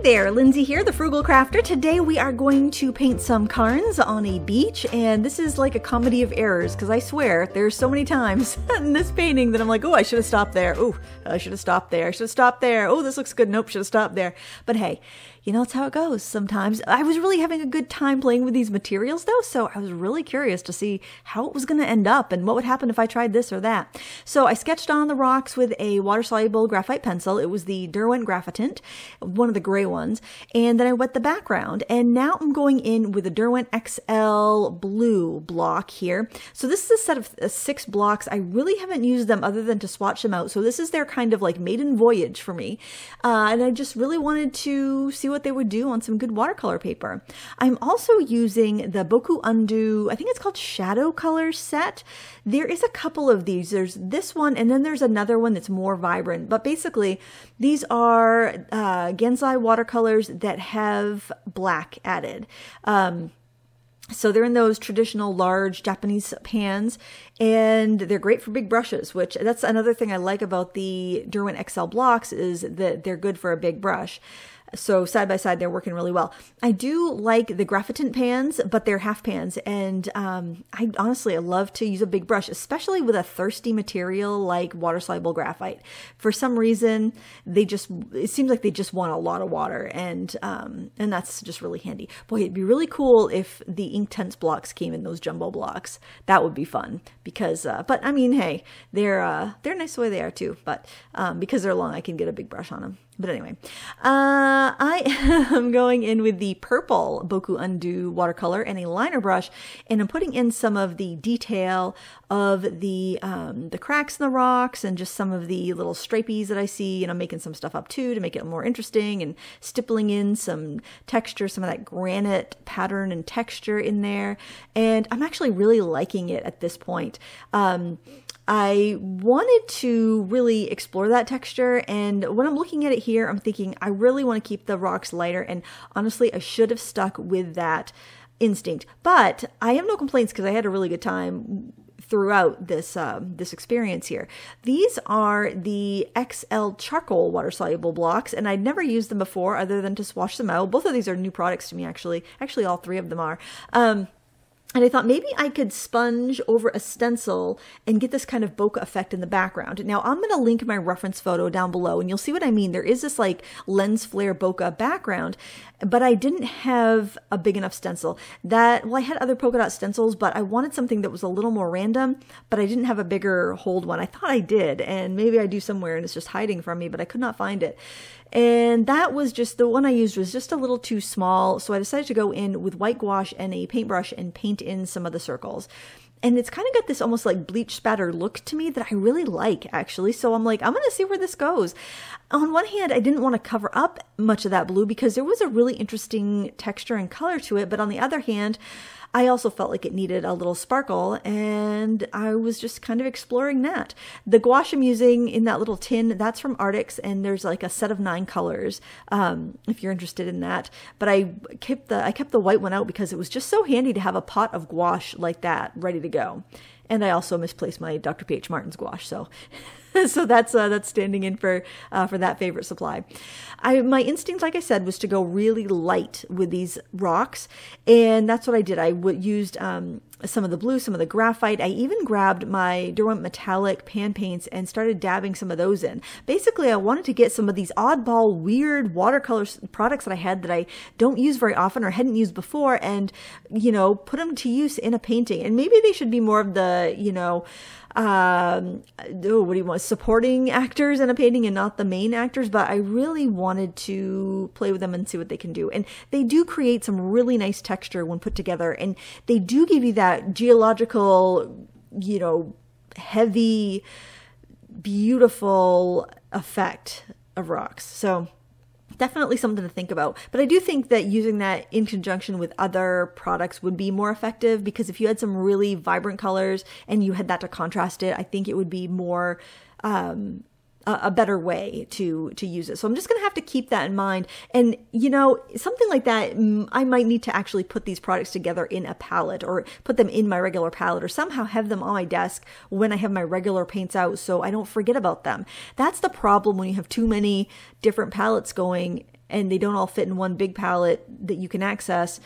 there, Lindsay here, the Frugal Crafter. Today we are going to paint some cairns on a beach, and this is like a comedy of errors because I swear there's so many times in this painting that I'm like, oh, I should have stopped there. Oh, I should have stopped there. I should have stopped there. Oh, this looks good. Nope, should have stopped there. But hey, you know, it's how it goes sometimes. I was really having a good time playing with these materials though, so I was really curious to see how it was going to end up and what would happen if I tried this or that. So I sketched on the rocks with a water-soluble graphite pencil. It was the Derwent Graphitant, one of the gray ones, and then I wet the background, and now I'm going in with a Derwent XL blue block here. So this is a set of 6 blocks. I really haven't used them other than to swatch them out, so this is their kind of like maiden voyage for me, and I just really wanted to see what they would do on some good watercolor paper. I'm also using the Boku Undo, I think it's called Shadow Color set. There is a couple of these. There's this one, and then there's another one that's more vibrant. But basically, these are Genzai watercolors that have black added. So they're in those traditional large Japanese pans, and they're great for big brushes, which that's another thing I like about the Derwent XL blocks is that they're good for a big brush. So side by side, they're working really well. I do like the Graphitant pans, but they're half pans. And I honestly love to use a big brush, especially with a thirsty material like water-soluble graphite. For some reason, it seems like they just want a lot of water, and that's just really handy. Boy, it'd be really cool if the Inktense blocks came in those jumbo blocks. That would be fun because, but I mean, hey, they're nice the way they are too. But because they're long, I can get a big brush on them. But anyway, I am going in with the purple Boku Undo watercolor and a liner brush, and I'm putting in some of the detail of the cracks in the rocks and just some of the little stripies that I see, and I'm making some stuff up too to make it more interesting and stippling in some texture, some of that granite pattern and texture in there, and I'm actually really liking it at this point. I wanted to really explore that texture, and when I'm looking at it here, I'm thinking I really want to keep the rocks lighter, and honestly, I should have stuck with that instinct. But I have no complaints because I had a really good time throughout this experience here. These are the XL charcoal water-soluble blocks, and I'd never used them before other than to swatch them out. Both of these are new products to me, actually. Actually, all 3 of them are. And I thought maybe I could sponge over a stencil and get this kind of bokeh effect in the background. Now I'm going to link my reference photo down below, and you'll see what I mean. There is this like lens flare bokeh background, but I didn't have a big enough stencil. Well, I had other polka dot stencils, but I wanted something that was a little more random, but I didn't have a bigger hold one. I thought I did, and maybe I do somewhere and it's just hiding from me, but I could not find it. And that was just, the one I used was just a little too small, so I decided to go in with white gouache and a paintbrush and paint in some of the circles. And it's kind of got this almost like bleach spatter look to me that I really like, actually. So I'm like, I'm going to see where this goes. On one hand, I didn't want to cover up much of that blue because there was a really interesting texture and color to it. But on the other hand, I also felt like it needed a little sparkle, and I was just kind of exploring that. The gouache I'm using in that little tin, that's from Artix, and there's like a set of 9 colors if you're interested in that. But I kept the white one out because it was just so handy to have a pot of gouache like that ready to go. And I also misplaced my Dr. P.H. Martin's gouache, so so that's standing in for that favorite supply. My instinct, like I said, was to go really light with these rocks, and that's what I did. I used some of the blue, some of the graphite. I even grabbed my Derwent metallic pan paints and started dabbing some of those in. Basically, I wanted to get some of these oddball, weird watercolor products that I had that I don't use very often or hadn't used before, and put them to use in a painting. And maybe they should be more of the what do you want, supporting actors in a painting and not the main actors, but I really wanted to play with them and see what they can do. And they do create some really nice texture when put together, and they do give you that geological, heavy, beautiful effect of rocks. So definitely something to think about. But I do think that using that in conjunction with other products would be more effective, because if you had some really vibrant colors and you had that to contrast it, I think it would be more a better way to use it. So I'm just going to have to keep that in mind. And, something like that, I might need to actually put these products together in a palette, or put them in my regular palette, or somehow have them on my desk when I have my regular paints out so I don't forget about them. That's the problem when you have too many different palettes going and they don't all fit in one big palette that you can access,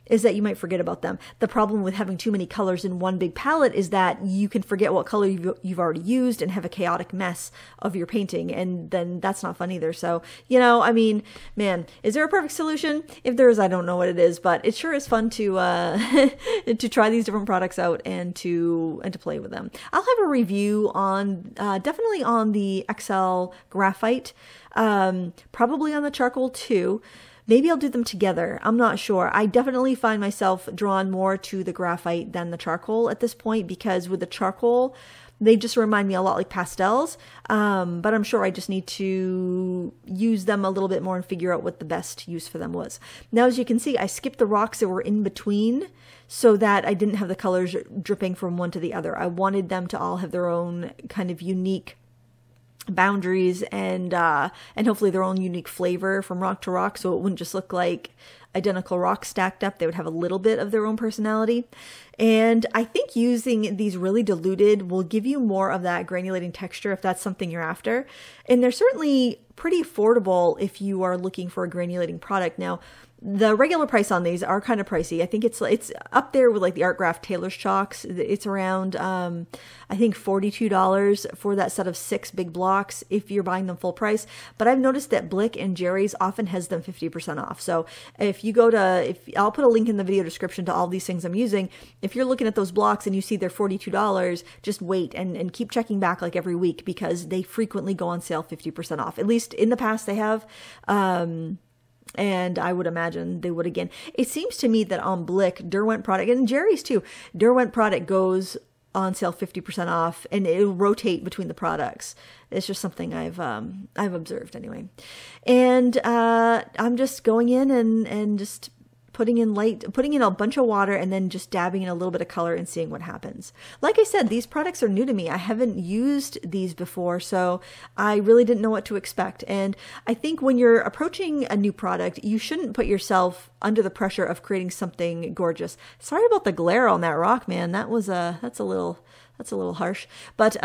is that you might forget about them. The problem with having too many colors in one big palette is that you can forget what color you've already used and have a chaotic mess of your painting, and then that's not fun either. So, you know, I mean, man, is there a perfect solution? If there is, I don't know what it is, but it sure is fun to to try these different products out and to play with them. I'll have a review on definitely on the XL graphite, probably on the charcoal too. Maybe I'll do them together. I'm not sure. I definitely find myself drawn more to the graphite than the charcoal at this point, because with the charcoal, they just remind me a lot like pastels. But I'm sure I just need to use them a little bit more and figure out what the best use for them was. Now, as you can see, I skipped the rocks that were in between so that I didn't have the colors dripping from one to the other. I wanted them to all have their own kind of unique boundaries and hopefully their own unique flavor from rock to rock, so it wouldn't just look like identical rocks stacked up. They would have a little bit of their own personality. And I think using these really diluted will give you more of that granulating texture if that's something you're after. And they're certainly pretty affordable if you are looking for a granulating product. Now, the regular price on these are kind of pricey. I think it's up there with like the Artgraph Taylor's chalks. It's around, I think $42 for that set of 6 big blocks if you're buying them full price. But I've noticed that Blick and Jerry's often has them 50% off. So if you go to, I'll put a link in the video description to all these things I'm using. If you're looking at those blocks and you see they're $42, just wait and keep checking back like every week, because they frequently go on sale 50% off. At least in the past they have. And I would imagine they would again. It seems to me that on Blick, Derwent product, and Jerry's too, Derwent product goes on sale 50% off, and it'll rotate between the products. It's just something I've observed anyway. And I'm just going in and just putting in a bunch of water and then just dabbing in a little bit of color and seeing what happens. Like I said, these products are new to me. I haven't used these before, so I really didn't know what to expect. And I think when you're approaching a new product, you shouldn't put yourself under the pressure of creating something gorgeous. Sorry about the glare on that rock, man. That's a little harsh. But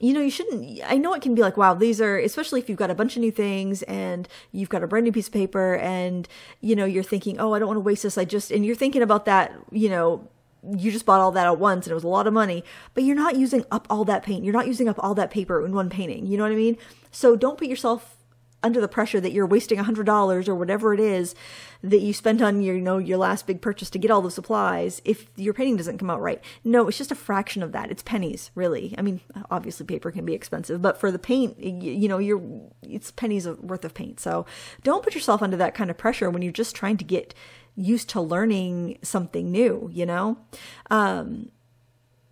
you know, you shouldn't, I know it can be like, wow, these are, especially if you've got a bunch of new things and you've got a brand new piece of paper and, you know, you're thinking, oh, I don't want to waste this. And you're thinking about that, you know, you just bought all that at once and it was a lot of money, but you're not using up all that paint. You're not using up all that paper in one painting. You know what I mean? So don't put yourself under the pressure that you're wasting $100 or whatever it is that you spent on your, you know, your last big purchase to get all the supplies if your painting doesn't come out right. No, it's just a fraction of that. It's pennies, really. I mean, obviously paper can be expensive, but for the paint, you know, it's pennies worth of paint. So don't put yourself under that kind of pressure when you're just trying to get used to learning something new, you know?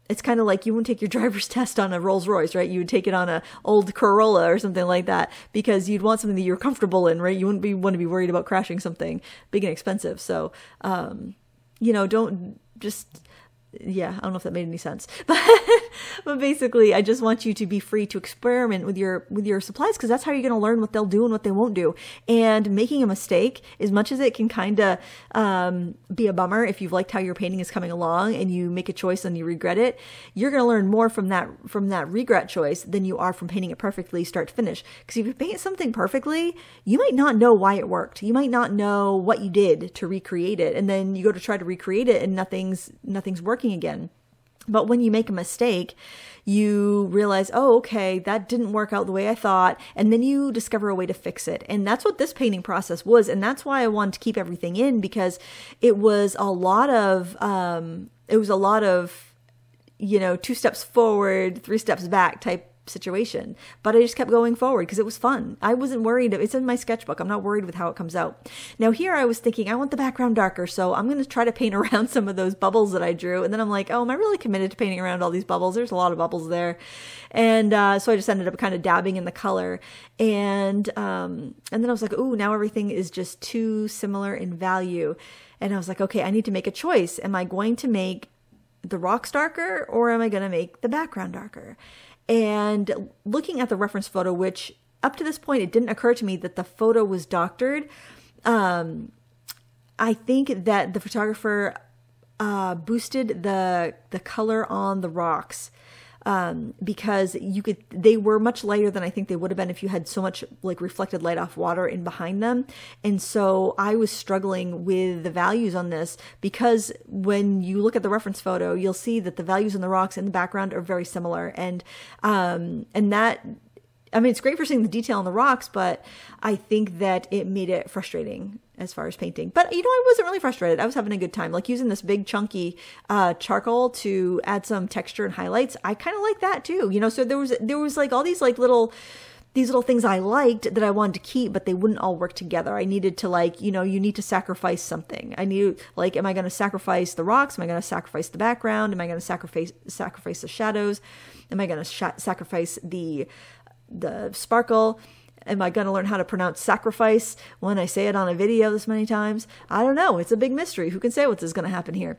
It's kind of like you wouldn't take your driver's test on a Rolls Royce, right? You would take it on a old Corolla or something like that because you'd want something that you're comfortable in, right? You wouldn't want to be worried about crashing something big and expensive. So, you know, don't just, yeah, I don't know if that made any sense, but basically I just want you to be free to experiment with your supplies, because that's how you're going to learn what they'll do and what they won't do. And making a mistake, as much as it can kind of be a bummer if you've liked how your painting is coming along and you make a choice and you regret it, you're going to learn more from that regret choice than you are from painting it perfectly start to finish. Because if you paint something perfectly, you might not know why it worked. You might not know what you did to recreate it, and then you go to try to recreate it and nothing's working again. But when you make a mistake, you realize, oh, okay, that didn't work out the way I thought. And then you discover a way to fix it. And that's what this painting process was. And that's why I wanted to keep everything in, because it was a lot of, you know, 2 steps forward, 3 steps back type situation. But I just kept going forward because it was fun. I wasn't worried. It's in my sketchbook. I'm not worried with how it comes out. Now here I was thinking I want the background darker, so I'm going to try to paint around some of those bubbles that I drew. And then I'm like, oh, am I really committed to painting around all these bubbles? There's a lot of bubbles there. And so I just ended up kind of dabbing in the color. And then I was like, ooh, now everything is just too similar in value. And I was like, okay, I need to make a choice. Am I going to make the rocks darker, or am I going to make the background darker? And looking at the reference photo, which up to this point, it didn't occur to me that the photo was doctored. I think that the photographer boosted the color on the rocks because they were much lighter than I think they would have been if you had so much like reflected light off water in behind them. And so I was struggling with the values on this, because when you look at the reference photo, you'll see that the values in the rocks in the background are very similar. And that, I mean, it's great for seeing the detail on the rocks, but I think that it made it frustrating as far as painting. But, you know, I wasn't really frustrated. I was having a good time. Like using this big chunky charcoal to add some texture and highlights. I kind of like that too. You know, so there was like all these like these little things I liked that I wanted to keep, but they wouldn't all work together. I needed to, like, you know, you need to sacrifice something. I knew, like, am I going to sacrifice the rocks? Am I going to sacrifice the background? Am I going to sacrifice the shadows? Am I going to sacrifice the sparkle? Am I going to learn how to pronounce sacrifice when I say it on a video this many times? I don't know. It's a big mystery. Who can say what's going to happen here?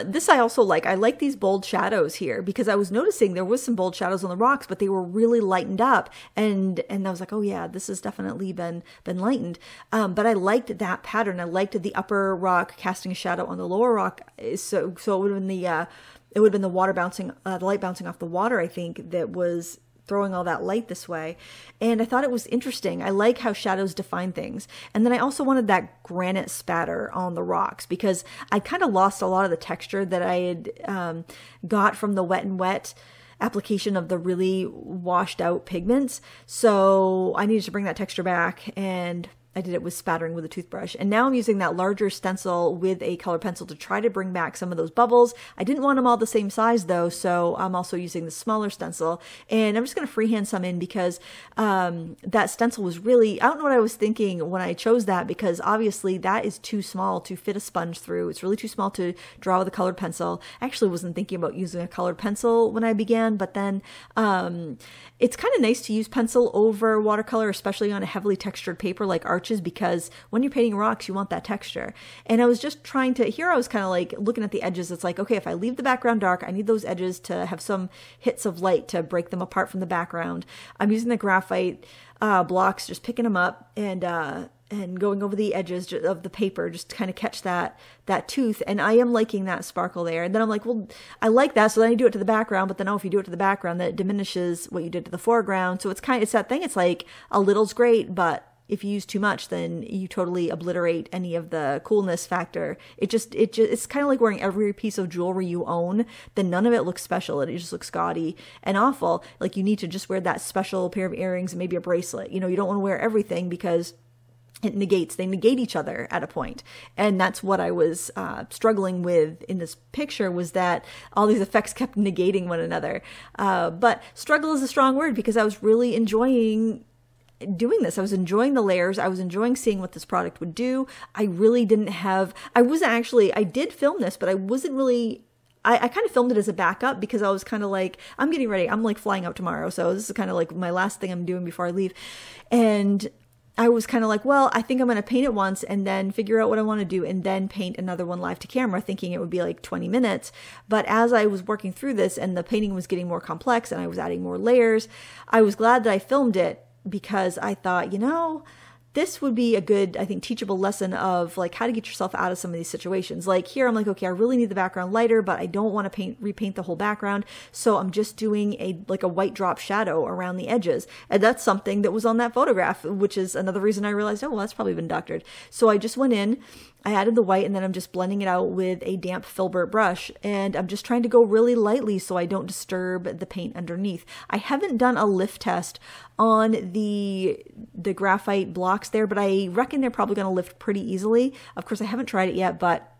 This I also like. I like these bold shadows here, because I was noticing there was some bold shadows on the rocks, but they were really lightened up. And I was like, oh yeah, this has definitely been lightened. But I liked that pattern. I liked the upper rock casting a shadow on the lower rock. So it would have been the water bouncing, the light bouncing off the water, I think, that was throwing all that light this way. And I thought it was interesting. I like how shadows define things. And then I also wanted that granite spatter on the rocks, because I kind of lost a lot of the texture that I had got from the Wet n Wet application of the really washed out pigments. So I needed to bring that texture back, and I did it with spattering with a toothbrush. And now I'm using that larger stencil with a colored pencil to try to bring back some of those bubbles. I didn't want them all the same size though, so I'm also using the smaller stencil. And I'm just going to freehand some in, because that stencil was really, I don't know what I was thinking when I chose that, because obviously that is too small to fit a sponge through. It's really too small to draw with a colored pencil. I actually wasn't thinking about using a colored pencil when I began, but then it's kind of nice to use pencil over watercolor, especially on a heavily textured paper like arches, because when you're painting rocks, you want that texture. And I was just trying to, here I was kind of like looking at the edges. It's like, okay, if I leave the background dark, I need those edges to have some hits of light to break them apart from the background. I'm using the graphite blocks, just picking them up and going over the edges of the paper, just to kind of catch that tooth. And I am liking that sparkle there. And then I'm like, well, I like that. So then I do it to the background, but then if you do it to the background, then it diminishes what you did to the foreground. So it's that thing. It's like a little's great, but if you use too much, then you totally obliterate any of the coolness factor. It's kind of like wearing every piece of jewelry you own, then none of it looks special. It just looks gaudy and awful. Like you need to just wear that special pair of earrings and maybe a bracelet. You know, you don't want to wear everything, because they negate each other at a point. And that's what I was struggling with in this picture, was that all these effects kept negating one another. But struggle is a strong word, because I was really enjoying doing this. I was enjoying the layers. I was enjoying seeing what this product would do. I did film this, but I wasn't really, I kind of filmed it as a backup, because I was kind of like, I'm getting ready. I'm like flying out tomorrow. So this is kind of like my last thing I'm doing before I leave. And I was kind of like, well, I think I'm going to paint it once and then figure out what I want to do, and then paint another one live to camera, thinking it would be like 20 minutes. But as I was working through this and the painting was getting more complex and I was adding more layers, I was glad that I filmed it, because I thought, you know, this would be a good, I think, teachable lesson of like how to get yourself out of some of these situations. Like here, I'm like, okay, I really need the background lighter, but I don't want to repaint the whole background. So I'm just doing a white drop shadow around the edges. And that's something that was on that photograph, which is another reason I realized, oh, well, that's probably been doctored. So I just went in, I added the white, and then I'm just blending it out with a damp filbert brush. And I'm just trying to go really lightly so I don't disturb the paint underneath. I haven't done a lift test on the graphite blocks there, but I reckon they're probably going to lift pretty easily. Of course, I haven't tried it yet, but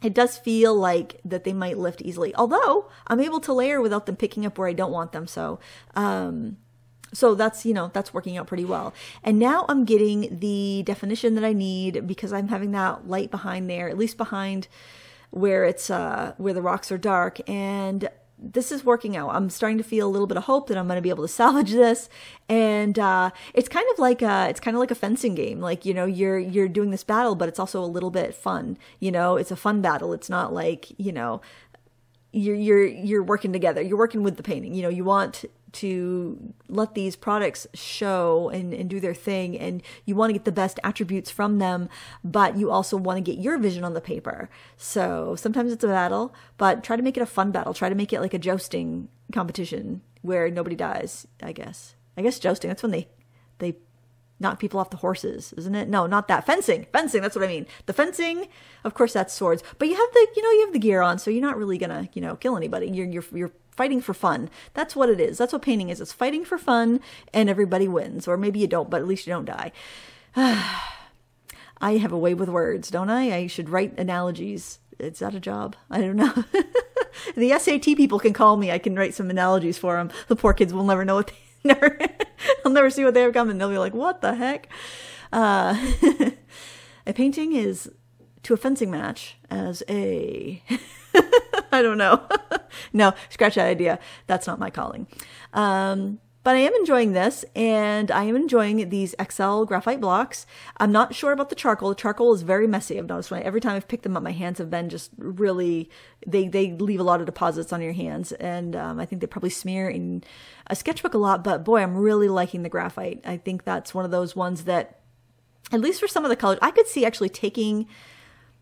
it does feel like that they might lift easily. Although I'm able to layer without them picking up where I don't want them. So that's, you know, that's working out pretty well. And now I'm getting the definition that I need, because I'm having that light behind there, at least behind where it's, where the rocks are dark. And this is working out. I'm starting to feel a little bit of hope that I'm going to be able to salvage this. And it's kind of like a fencing game. Like, you know, you're doing this battle, but it's also a little bit fun. You know, it's a fun battle. It's not like, you know, you're working together. You're working with the painting. You know, you want to let these products show and do their thing, and you want to get the best attributes from them, but you also want to get your vision on the paper. So sometimes it's a battle, but try to make it a fun battle. Try to make it like a jousting competition where nobody dies, I guess. I guess jousting, that's when they knock people off the horses, isn't it? No, not that. Fencing, that's what I mean. The fencing, of course, that's swords. But you have the gear on, so you're not really gonna, kill anybody. You're fighting for fun. That's what it is. That's what painting is. It's fighting for fun, and everybody wins. Or maybe you don't, but at least you don't die. I have a way with words, don't I? I should write analogies. Is that a job? I don't know. The SAT people can call me. I can write some analogies for them. The poor kids will never know what I'll never see what they have coming. They'll be like, what the heck? A painting is to a fencing match as a... I don't know. No, scratch that idea. That's not my calling. But I am enjoying this, and I am enjoying these XL graphite blocks. I'm not sure about the charcoal. The charcoal is very messy. I've noticed every time I've picked them up, my hands have been just really, they leave a lot of deposits on your hands. And I think they probably smear in a sketchbook a lot, but boy, I'm really liking the graphite. I think that's one of those ones that, at least for some of the colors, I could see actually taking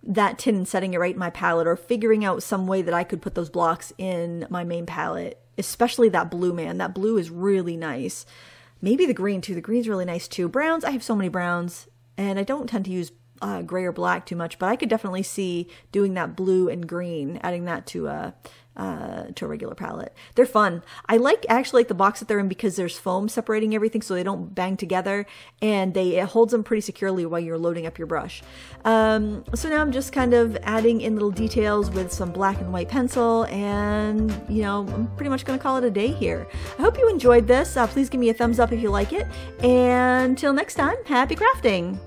that tin and setting it right in my palette, or figuring out some way that I could put those blocks in my main palette, especially that blue, man. That blue is really nice. Maybe the green too. The green's really nice too. Browns, I have so many browns, and I don't tend to use gray or black too much, but I could definitely see doing that blue and green, adding that to a regular palette. They're fun. I actually like the box that they're in because there's foam separating everything so they don't bang together, and it holds them pretty securely while you're loading up your brush. So now I'm just kind of adding in little details with some black and white pencil, and I'm pretty much going to call it a day here. I hope you enjoyed this. Please give me a thumbs up if you like it, and until next time, happy crafting!